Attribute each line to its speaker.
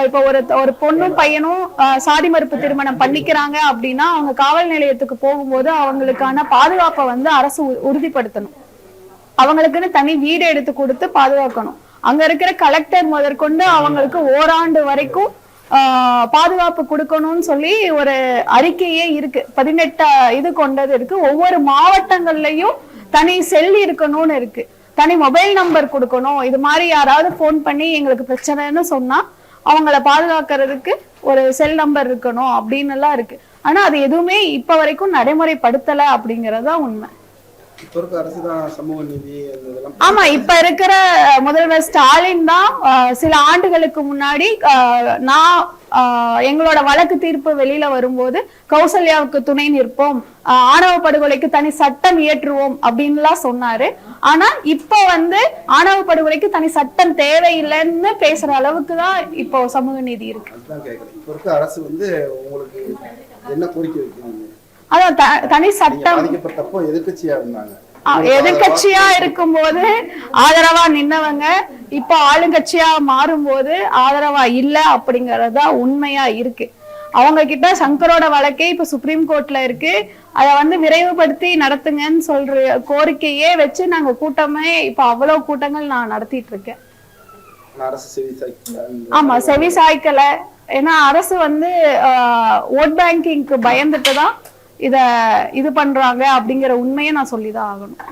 Speaker 1: இப்ப ஒரு பொண்ணும் பையனும் சாதி மறுப்பு திருமணம் பண்ணிக்கிறாங்க அப்படின்னா அவங்க காவல் நிலையத்துக்கு போகும்போது அவங்களுக்கான பாதுகாப்பை வந்து அரசு உறுதிப்படுத்தணும். அவங்களுக்குன்னு தனி வீடு எடுத்து கொடுத்து பாதுகாக்கணும். அங்க இருக்கிற கலெக்டர் முதற்கொண்டு அவங்களுக்கு ஓராண்டு வரைக்கும் பாதுகாப்பு கொடுக்கணும்னு சொல்லி ஒரு அறிக்கையே இருக்கு. 18 இது கொண்டது இருக்கு. ஒவ்வொரு மாவட்டங்கள்லயும் தனி செல் இருக்கணும்னு இருக்கு. தனி மொபைல் நம்பர் கொடுக்கணும். இது மாதிரி யாராவது போன் பண்ணி எங்களுக்கு பிரச்சனைன்னு சொன்னா அவங்கள பாதுகாக்கிறதுக்கு ஒரு செல் நம்பர் இருக்கணும் அப்படின்னு எல்லாம் இருக்கு. ஆனா அது எதுவுமே இப்ப வரைக்கும் நடைமுறைப்படுத்தல அப்படிங்கறதா உண்மை. ஆமா, இப்ப இருக்கிற முதல்வர் ஸ்டாலின் தான் சில ஆண்டுகளுக்கு முன்னாடி நான் எங்களோட வழக்கு தீர்ப்பு வெளியில வரும்போது கௌசல்யாவுக்கு துணை நிற்போம், ஆணவ படுகொலைக்கு தனி சட்டம் இயற்றுவோம் அப்படின்லாம் சொன்னாரு. ஆனா இப்ப வந்து ஆணவ படுகொலைக்கு தனி சட்டம் தேவையில்லைன்னு பேசுற அளவுக்கு தான் இப்போ சமூக நீதி இருக்கு.
Speaker 2: அரசு வந்து உங்களுக்கு என்ன கோரிக்கை வைக்கிறீங்க?
Speaker 1: அதான் தனி சட்டம். எதிர்கட்சியா இருக்கும் போது ஆதரவா நின்னவங்க இப்ப ஆளுங்கட்சியா மாறும் போது ஆதரவா இல்ல அப்படிங்கறதா உண்மையா இருக்கு. அவங்க கிட்ட சங்கரோட வழக்கே இப்ப சுப்ரீம் கோர்ட்ல இருக்கு. அத வந்து விரைவுபடுத்தி நடத்துங்கன்னு சொல்ற கோரிக்கையே வச்சு நாங்க கூட்டமே இப்ப அவ்வளவு கூட்டங்கள் நான் நடத்திட்டு இருக்கேன். ஆமா, செவி சாய்க்கல. ஏன்னா அரசு வந்து ஓட் பேங்கிங்க்கு பயந்துட்டு தான் இது பண்றாங்க அப்படிங்கிற உண்மையை நான் சொல்லிதான் ஆகணும்.